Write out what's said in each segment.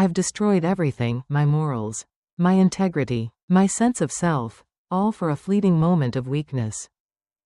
I've destroyed everything, my morals, my integrity, my sense of self, all for a fleeting moment of weakness.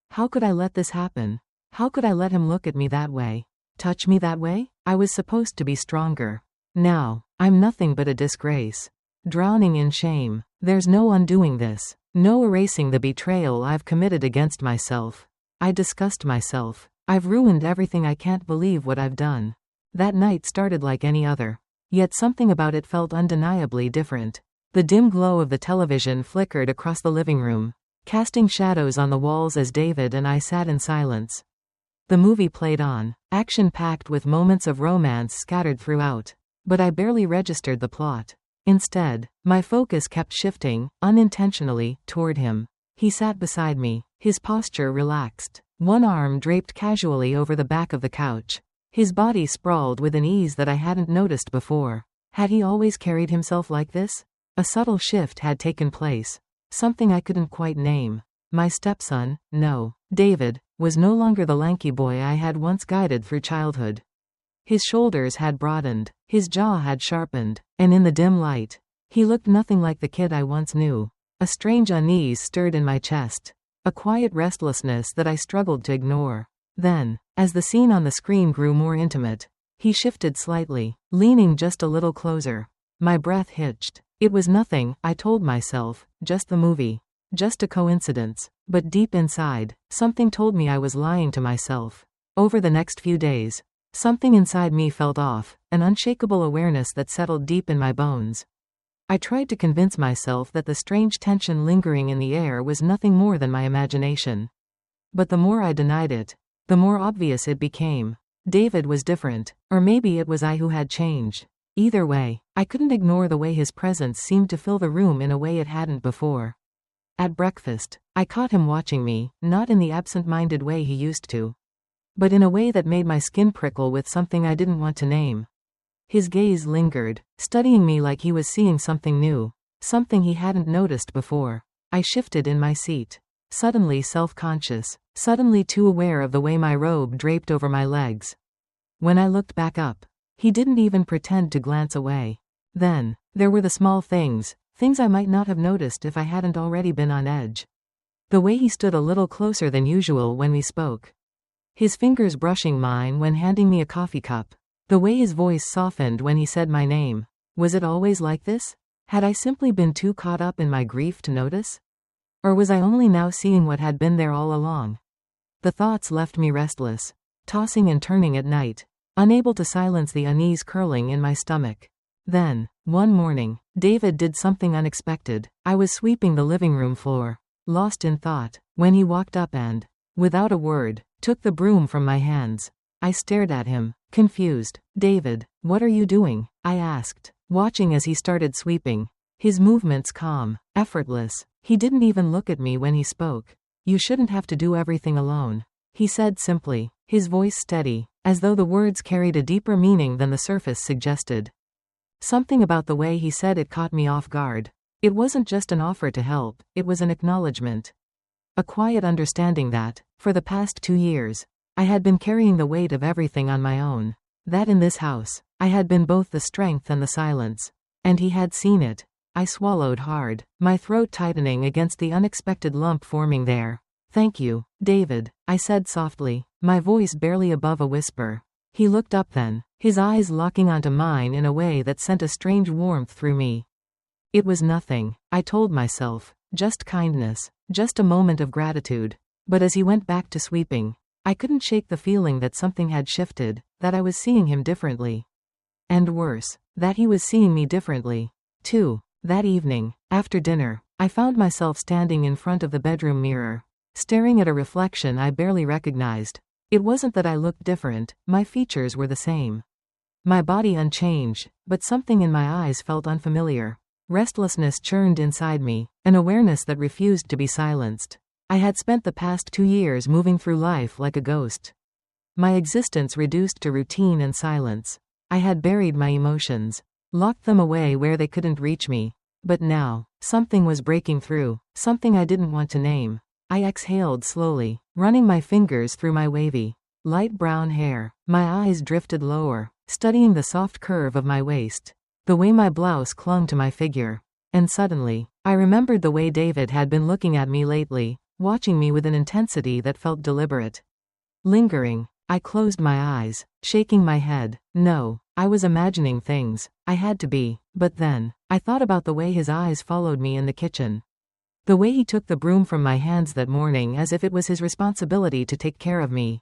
How could I let this happen? How could I let him look at me that way? Touch me that way? I was supposed to be stronger. Now, I'm nothing but a disgrace. Drowning in shame. There's no undoing this. No erasing the betrayal I've committed against myself. I disgust myself. I've ruined everything. I can't believe what I've done. That night started like any other. Yet something about it felt undeniably different. The dim glow of the television flickered across the living room, casting shadows on the walls as David and I sat in silence. The movie played on, action-packed with moments of romance scattered throughout. But I barely registered the plot. Instead, my focus kept shifting, unintentionally, toward him. He sat beside me, his posture relaxed, one arm draped casually over the back of the couch. His body sprawled with an ease that I hadn't noticed before. Had he always carried himself like this? A subtle shift had taken place. Something I couldn't quite name. My stepson, no, David, was no longer the lanky boy I had once guided through childhood. His shoulders had broadened, his jaw had sharpened, and in the dim light, he looked nothing like the kid I once knew. A strange unease stirred in my chest, a quiet restlessness that I struggled to ignore. Then, as the scene on the screen grew more intimate, he shifted slightly, leaning just a little closer. My breath hitched. It was nothing, I told myself, just the movie. Just a coincidence. But deep inside, something told me I was lying to myself. Over the next few days, something inside me felt off, an unshakable awareness that settled deep in my bones. I tried to convince myself that the strange tension lingering in the air was nothing more than my imagination. But the more I denied it, the more obvious it became. David was different, or maybe it was I who had changed. Either way, I couldn't ignore the way his presence seemed to fill the room in a way it hadn't before. At breakfast, I caught him watching me, not in the absent-minded way he used to, but in a way that made my skin prickle with something I didn't want to name. His gaze lingered, studying me like he was seeing something new, something he hadn't noticed before. I shifted in my seat, suddenly self-conscious, suddenly too aware of the way my robe draped over my legs. When I looked back up, he didn't even pretend to glance away. Then, there were the small things I might not have noticed if I hadn't already been on edge. The way he stood a little closer than usual when we spoke. His fingers brushing mine when handing me a coffee cup. The way his voice softened when he said my name. Was it always like this? Had I simply been too caught up in my grief to notice? Or was I only now seeing what had been there all along? The thoughts left me restless, tossing and turning at night, unable to silence the unease curling in my stomach. Then, one morning, David did something unexpected. I was sweeping the living room floor, lost in thought, when he walked up and, without a word, took the broom from my hands. I stared at him, confused. "David, what are you doing?" I asked, watching as he started sweeping. His movements calm, effortless. He didn't even look at me when he spoke. "You shouldn't have to do everything alone," he said simply, his voice steady, as though the words carried a deeper meaning than the surface suggested. Something about the way he said it caught me off guard. It wasn't just an offer to help, it was an acknowledgement. A quiet understanding that, for the past 2 years, I had been carrying the weight of everything on my own. That in this house, I had been both the strength and the silence. And he had seen it. I swallowed hard, my throat tightening against the unexpected lump forming there. "Thank you, David," I said softly, my voice barely above a whisper. He looked up then, his eyes locking onto mine in a way that sent a strange warmth through me. It was nothing, I told myself, just kindness, just a moment of gratitude. But as he went back to sweeping, I couldn't shake the feeling that something had shifted, that I was seeing him differently. And worse, that he was seeing me differently, too. That evening, after dinner, I found myself standing in front of the bedroom mirror, staring at a reflection I barely recognized. It wasn't that I looked different, my features were the same. My body unchanged, but something in my eyes felt unfamiliar. Restlessness churned inside me, an awareness that refused to be silenced. I had spent the past 2 years moving through life like a ghost. My existence reduced to routine and silence. I had buried my emotions, locked them away where they couldn't reach me. But now, something was breaking through, something I didn't want to name. I exhaled slowly, running my fingers through my wavy, light brown hair. My eyes drifted lower, studying the soft curve of my waist. the way my blouse clung to my figure. And suddenly, I remembered the way David had been looking at me lately, watching me with an intensity that felt deliberate. Lingering. I closed my eyes, shaking my head. No, I was imagining things. I had to be. But then, I thought about the way his eyes followed me in the kitchen. The way he took the broom from my hands that morning as if it was his responsibility to take care of me.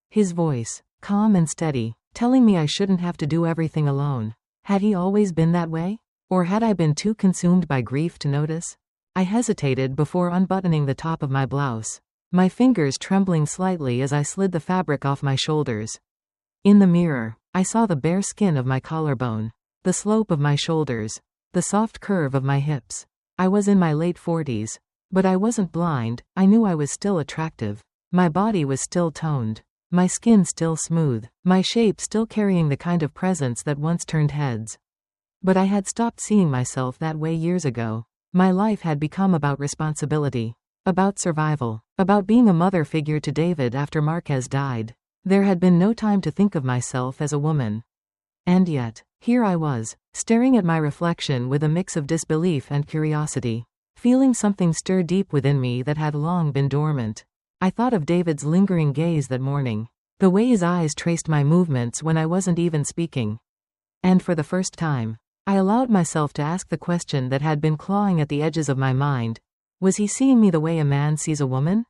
His voice, calm and steady, telling me I shouldn't have to do everything alone. Had he always been that way? Or had I been too consumed by grief to notice? I hesitated before unbuttoning the top of my blouse, my fingers trembling slightly as I slid the fabric off my shoulders. In the mirror, I saw the bare skin of my collarbone, the slope of my shoulders, the soft curve of my hips. I was in my late 40s, but I wasn't blind. I knew I was still attractive. My body was still toned, my skin still smooth, my shape still carrying the kind of presence that once turned heads. But I had stopped seeing myself that way years ago. My life had become about responsibility, about survival, about being a mother figure to David after Marquez died. There had been no time to think of myself as a woman. And yet, here I was, staring at my reflection with a mix of disbelief and curiosity, feeling something stir deep within me that had long been dormant. I thought of David's lingering gaze that morning, the way his eyes traced my movements when I wasn't even speaking. And for the first time, I allowed myself to ask the question that had been clawing at the edges of my mind. Was he seeing me the way a man sees a woman?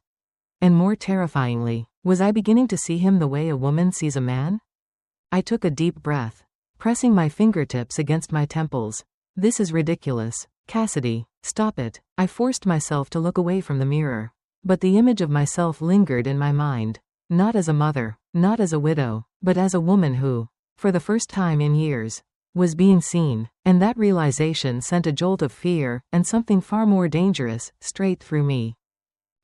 And more terrifyingly, was I beginning to see him the way a woman sees a man? I took a deep breath, pressing my fingertips against my temples. This is ridiculous. Cassidy, stop it. I forced myself to look away from the mirror. But the image of myself lingered in my mind. Not as a mother, not as a widow, but as a woman who, for the first time in years, was being seen, and that realization sent a jolt of fear, and something far more dangerous, straight through me.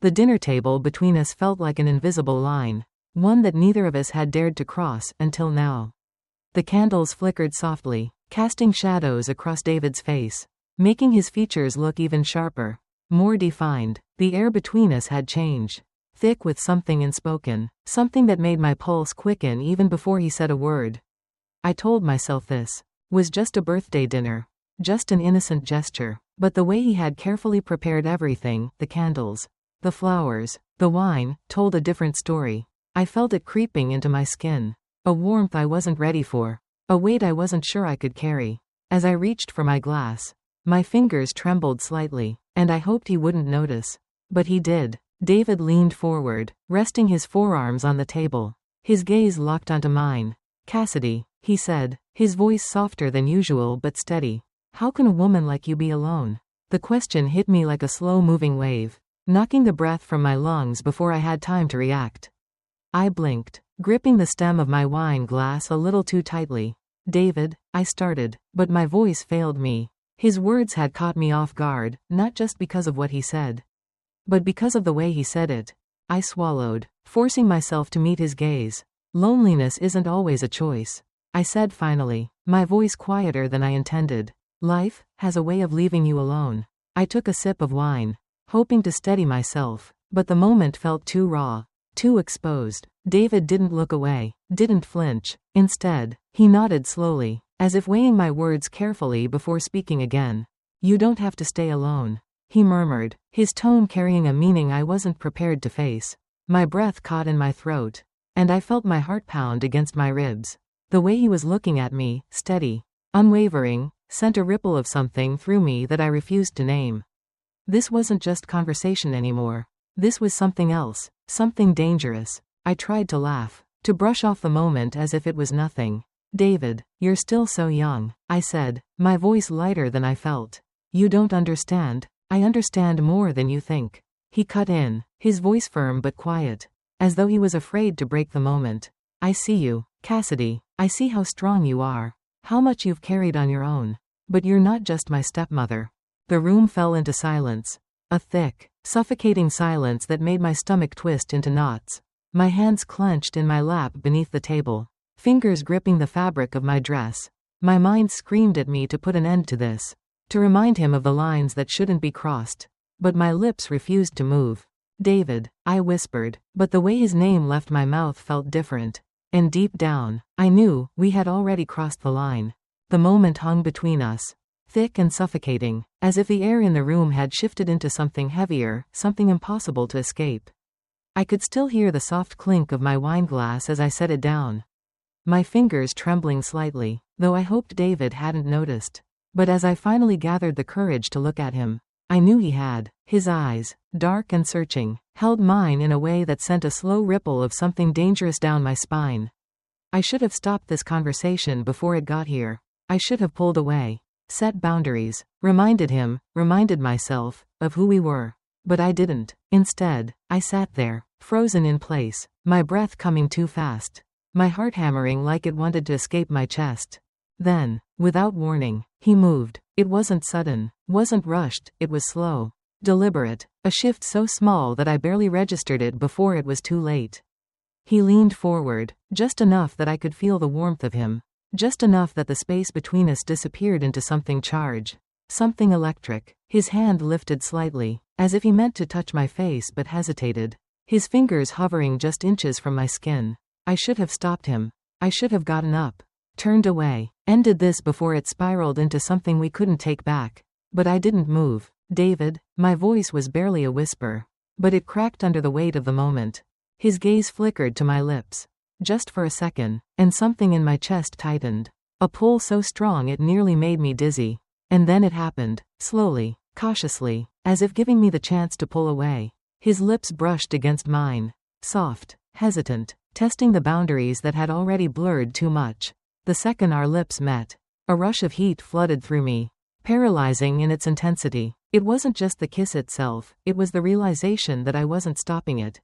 The dinner table between us felt like an invisible line, one that neither of us had dared to cross until now. The candles flickered softly, casting shadows across David's face, making his features look even sharper, more defined. The air between us had changed, thick with something unspoken, something that made my pulse quicken even before he said a word. I told myself this was just a birthday dinner, just an innocent gesture, but the way he had carefully prepared everything, the candles, the flowers, the wine, told a different story. I felt it creeping into my skin, a warmth I wasn't ready for, a weight I wasn't sure I could carry. As I reached for my glass, my fingers trembled slightly, and I hoped he wouldn't notice. But he did. David leaned forward, resting his forearms on the table. His gaze locked onto mine. Cassidy, he said, his voice softer than usual but steady. How can a woman like you be alone? The question hit me like a slow-moving wave, knocking the breath from my lungs before I had time to react. I blinked, gripping the stem of my wine glass a little too tightly. David, I started, but my voice failed me. His words had caught me off guard, not just because of what he said, but because of the way he said it. I swallowed, forcing myself to meet his gaze. Loneliness isn't always a choice, I said finally, my voice quieter than I intended. Life has a way of leaving you alone. I took a sip of wine, hoping to steady myself, but the moment felt too raw, too exposed. David didn't look away, didn't flinch. Instead, he nodded slowly, as if weighing my words carefully before speaking again. You don't have to stay alone, he murmured, his tone carrying a meaning I wasn't prepared to face. My breath caught in my throat, and I felt my heart pound against my ribs. The way he was looking at me, steady, unwavering, sent a ripple of something through me that I refused to name. This wasn't just conversation anymore. This was something else, something dangerous. I tried to laugh, to brush off the moment as if it was nothing. David, you're still so young, I said, my voice lighter than I felt. You don't understand. I understand more than you think. He cut in, his voice firm but quiet, as though he was afraid to break the moment. I see you, Cassidy. I see how strong you are, how much you've carried on your own. But you're not just my stepmother. The room fell into silence, a thick, suffocating silence that made my stomach twist into knots. My hands clenched in my lap beneath the table, fingers gripping the fabric of my dress. My mind screamed at me to put an end to this, to remind him of the lines that shouldn't be crossed. But my lips refused to move. David, I whispered, but the way his name left my mouth felt different. And deep down, I knew we had already crossed the line. The moment hung between us, thick and suffocating, as if the air in the room had shifted into something heavier, something impossible to escape. I could still hear the soft clink of my wine glass as I set it down, my fingers trembling slightly, though I hoped David hadn't noticed. But as I finally gathered the courage to look at him, I knew he had. His eyes, dark and searching, held mine in a way that sent a slow ripple of something dangerous down my spine. I should have stopped this conversation before it got here. I should have pulled away, set boundaries, reminded myself, of who we were. But I didn't. Instead, I sat there, frozen in place, my breath coming too fast, my heart hammering like it wanted to escape my chest. Then, without warning, he moved. It wasn't sudden, wasn't rushed, it was slow, deliberate, a shift so small that I barely registered it before it was too late. He leaned forward, just enough that I could feel the warmth of him, just enough that the space between us disappeared into something charged, something electric. His hand lifted slightly, as if he meant to touch my face but hesitated, his fingers hovering just inches from my skin. I should have stopped him. I should have gotten up, turned away, ended this before it spiraled into something we couldn't take back. But I didn't move. David, my voice was barely a whisper, but it cracked under the weight of the moment. His gaze flickered to my lips, just for a second, and something in my chest tightened, a pull so strong it nearly made me dizzy. And then it happened, slowly, cautiously, as if giving me the chance to pull away. His lips brushed against mine, soft, hesitant, testing the boundaries that had already blurred too much. The second our lips met, a rush of heat flooded through me, paralyzing in its intensity. It wasn't just the kiss itself, it was the realization that I wasn't stopping it.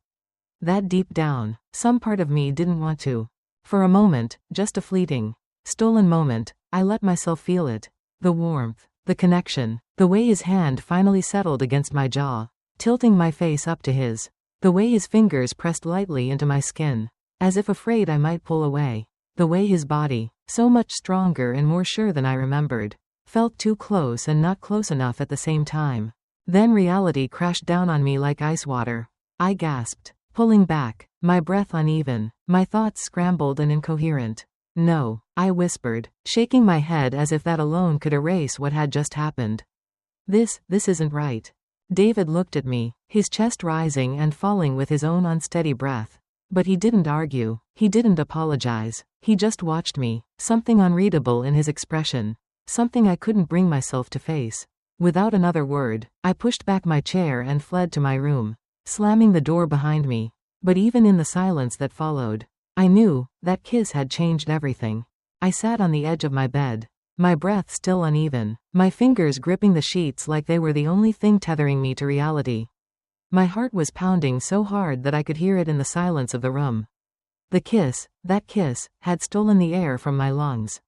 That deep down, some part of me didn't want to. For a moment, just a fleeting, stolen moment, I let myself feel it. The warmth, the connection, the way his hand finally settled against my jaw, tilting my face up to his, the way his fingers pressed lightly into my skin, as if afraid I might pull away, the way his body, so much stronger and more sure than I remembered, felt too close and not close enough at the same time. Then reality crashed down on me like ice water. I gasped, pulling back, my breath uneven, my thoughts scrambled and incoherent. No, I whispered, shaking my head as if that alone could erase what had just happened. This isn't right. David looked at me, his chest rising and falling with his own unsteady breath. But he didn't argue, he didn't apologize, he just watched me, something unreadable in his expression, something I couldn't bring myself to face. Without another word, I pushed back my chair and fled to my room, slamming the door behind me. But even in the silence that followed, I knew that kiss had changed everything. I sat on the edge of my bed, my breath still uneven, my fingers gripping the sheets like they were the only thing tethering me to reality. My heart was pounding so hard that I could hear it in the silence of the room. The kiss, that kiss, had stolen the air from my lungs,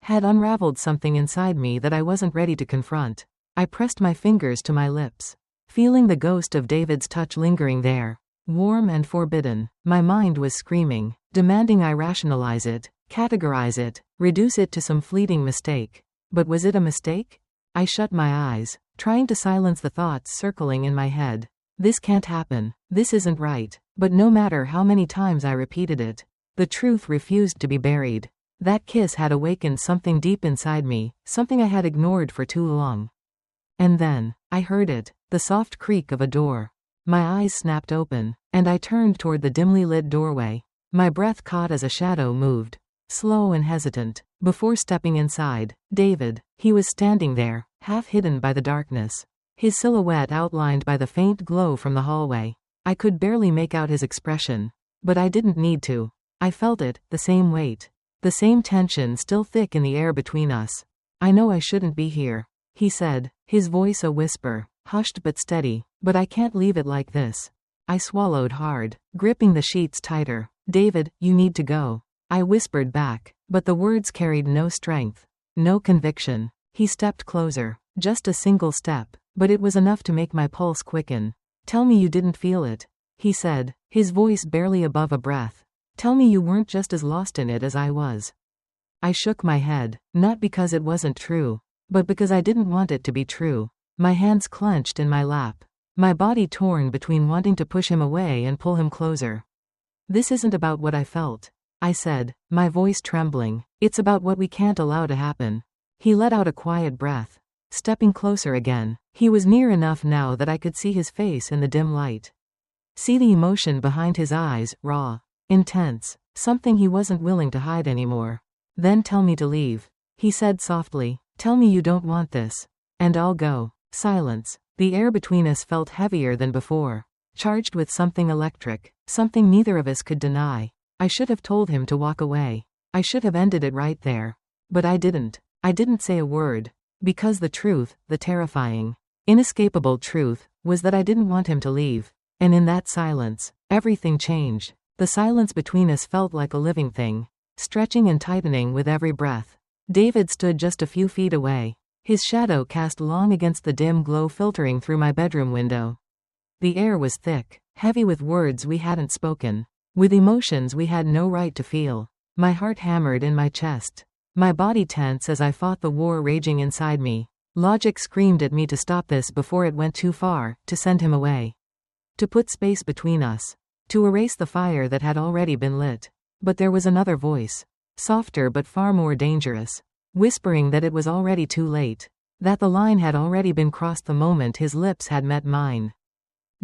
had unraveled something inside me that I wasn't ready to confront. I pressed my fingers to my lips, feeling the ghost of David's touch lingering there. Warm and forbidden, my mind was screaming, demanding I rationalize it, categorize it, reduce it to some fleeting mistake. But was it a mistake? I shut my eyes, trying to silence the thoughts circling in my head. This can't happen, this isn't right. But no matter how many times I repeated it, the truth refused to be buried. That kiss had awakened something deep inside me, something I had ignored for too long. And then, I heard it, the soft creak of a door. My eyes snapped open, and I turned toward the dimly lit doorway. My breath caught as a shadow moved, slow and hesitant. Before stepping inside, David, he was standing there, half hidden by the darkness, his silhouette outlined by the faint glow from the hallway. I could barely make out his expression, but I didn't need to. I felt it, the same weight, the same tension still thick in the air between us. I know I shouldn't be here, he said, his voice a whisper, hushed but steady, but I can't leave it like this. I swallowed hard, gripping the sheets tighter. David, you need to go, I whispered back, but the words carried no strength, no conviction. He stepped closer, just a single step, but it was enough to make my pulse quicken. Tell me you didn't feel it, he said, his voice barely above a breath. Tell me you weren't just as lost in it as I was. I shook my head, not because it wasn't true, but because I didn't want it to be true. My hands clenched in my lap, my body torn between wanting to push him away and pull him closer. This isn't about what I felt, I said, my voice trembling. It's about what we can't allow to happen. He let out a quiet breath. Stepping closer again. He was near enough now that I could see his face in the dim light. See the emotion behind his eyes, raw, intense, something he wasn't willing to hide anymore. Then tell me to leave, he said softly. Tell me you don't want this, and I'll go. Silence. The air between us felt heavier than before, charged with something electric, something neither of us could deny. I should have told him to walk away. I should have ended it right there. But I didn't. I didn't say a word. Because the truth, the terrifying, inescapable truth, was that I didn't want him to leave. And in that silence, everything changed. The silence between us felt like a living thing, stretching and tightening with every breath. David stood just a few feet away, his shadow cast long against the dim glow filtering through my bedroom window. The air was thick, heavy with words we hadn't spoken, with emotions we had no right to feel. My heart hammered in my chest, my body tense as I fought the war raging inside me. Logic screamed at me to stop this before it went too far, to send him away, to put space between us, to erase the fire that had already been lit. But there was another voice, softer but far more dangerous, whispering that it was already too late, that the line had already been crossed the moment his lips had met mine.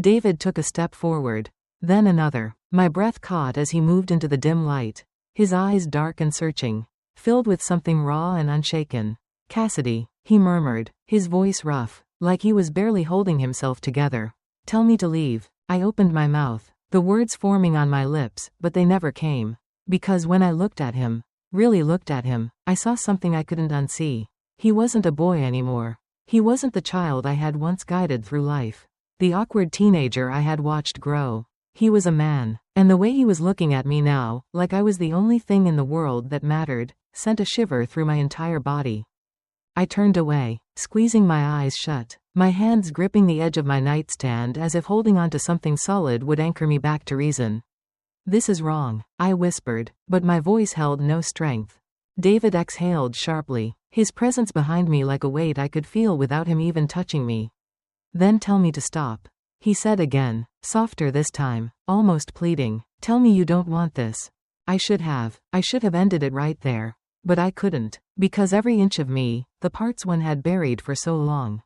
David took a step forward, then another. My breath caught as he moved into the dim light, his eyes dark and searching, filled with something raw and unshaken. Cassidy, he murmured, his voice rough, like he was barely holding himself together. Tell me to leave. I opened my mouth, the words forming on my lips, but they never came. Because when I looked at him, really looked at him, I saw something I couldn't unsee. He wasn't a boy anymore. He wasn't the child I had once guided through life, the awkward teenager I had watched grow. He was a man, and the way he was looking at me now, like I was the only thing in the world that mattered, sent a shiver through my entire body. I turned away, squeezing my eyes shut, my hands gripping the edge of my nightstand as if holding on to something solid would anchor me back to reason. This is wrong, I whispered, but my voice held no strength. David exhaled sharply, his presence behind me like a weight I could feel without him even touching me. Then tell me to stop, he said again, softer this time, almost pleading. Tell me you don't want this. I should have ended it right there. But I couldn't, because every inch of me, the parts one had buried for so long,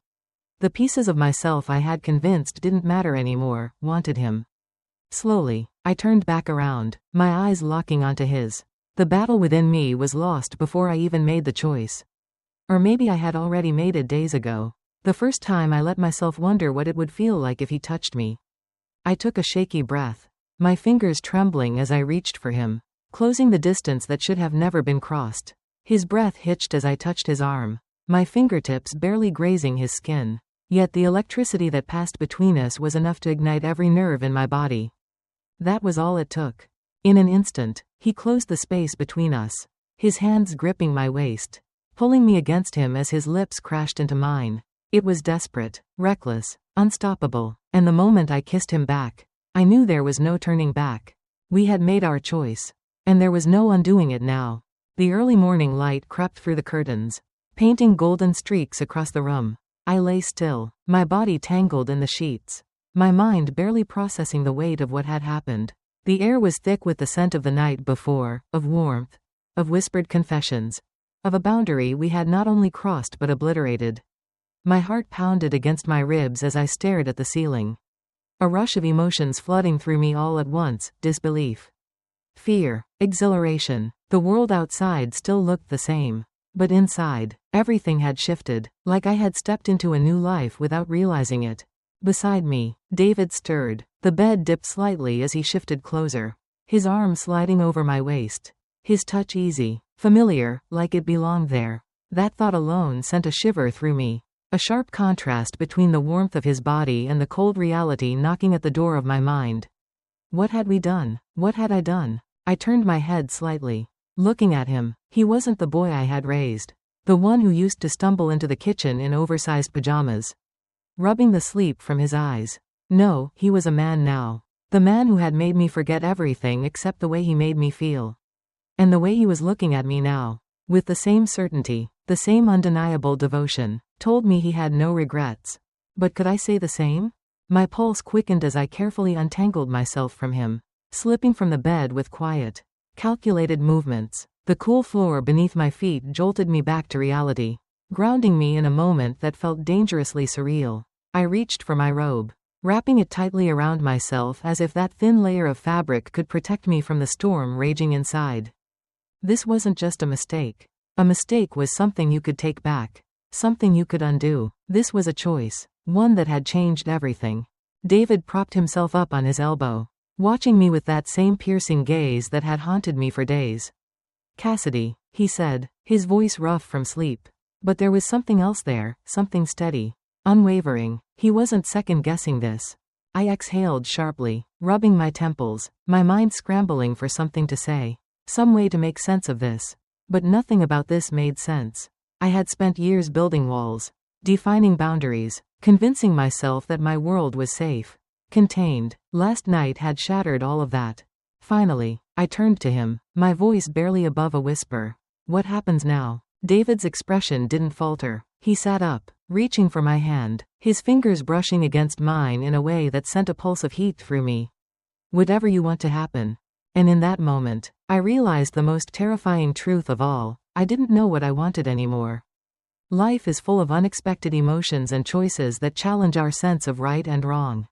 the pieces of myself I had convinced didn't matter anymore, wanted him. Slowly, I turned back around, my eyes locking onto his. The battle within me was lost before I even made the choice. Or maybe I had already made it days ago. The first time I let myself wonder what it would feel like if he touched me. I took a shaky breath, my fingers trembling as I reached for him, closing the distance that should have never been crossed. His breath hitched as I touched his arm, my fingertips barely grazing his skin. Yet the electricity that passed between us was enough to ignite every nerve in my body. That was all it took. In an instant, he closed the space between us, his hands gripping my waist, pulling me against him as his lips crashed into mine. It was desperate, reckless, unstoppable, and the moment I kissed him back, I knew there was no turning back. We had made our choice, and there was no undoing it now. The early morning light crept through the curtains, painting golden streaks across the room. I lay still, my body tangled in the sheets, my mind barely processing the weight of what had happened. The air was thick with the scent of the night before, of warmth, of whispered confessions, of a boundary we had not only crossed but obliterated. My heart pounded against my ribs as I stared at the ceiling. A rush of emotions flooding through me all at once, disbelief, fear, exhilaration. The world outside still looked the same, but inside, everything had shifted, like I had stepped into a new life without realizing it. Beside me, David stirred. The bed dipped slightly as he shifted closer, his arm sliding over my waist, his touch easy, familiar, like it belonged there. That thought alone sent a shiver through me. A sharp contrast between the warmth of his body and the cold reality knocking at the door of my mind. What had we done? What had I done? I turned my head slightly, looking at him. He wasn't the boy I had raised, the one who used to stumble into the kitchen in oversized pajamas, rubbing the sleep from his eyes. No, he was a man now. The man who had made me forget everything except the way he made me feel. And the way he was looking at me now, with the same certainty, the same undeniable devotion, told me he had no regrets. But could I say the same? My pulse quickened as I carefully untangled myself from him, slipping from the bed with quiet, Calculated movements. The cool floor beneath my feet jolted me back to reality, grounding me in a moment that felt dangerously surreal. I reached for my robe, wrapping it tightly around myself as if that thin layer of fabric could protect me from the storm raging inside. This wasn't just a mistake. A mistake was something you could take back, something you could undo. This was a choice, one that had changed everything. David propped himself up on his elbow, watching me with that same piercing gaze that had haunted me for days. "Cassidy," he said, his voice rough from sleep. But there was something else there, something steady, unwavering. He wasn't second-guessing this. I exhaled sharply, rubbing my temples, my mind scrambling for something to say, some way to make sense of this. But nothing about this made sense. I had spent years building walls, defining boundaries, convincing myself that my world was safe, contained. Last night had shattered all of that. Finally, I turned to him, my voice barely above a whisper. "What happens now?" David's expression didn't falter. He sat up, reaching for my hand, his fingers brushing against mine in a way that sent a pulse of heat through me. "Whatever you want to happen." And in that moment, I realized the most terrifying truth of all. I didn't know what I wanted anymore. Life is full of unexpected emotions and choices that challenge our sense of right and wrong.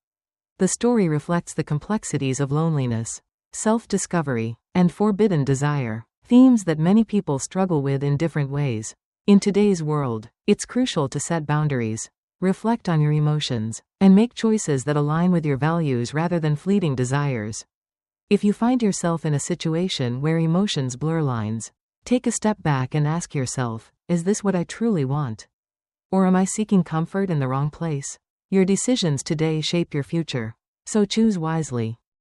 The story reflects the complexities of loneliness, self-discovery, and forbidden desire, themes that many people struggle with in different ways. In today's world, it's crucial to set boundaries, reflect on your emotions, and make choices that align with your values rather than fleeting desires. If you find yourself in a situation where emotions blur lines, take a step back and ask yourself, is this what I truly want? Or am I seeking comfort in the wrong place? Your decisions today shape your future, so choose wisely.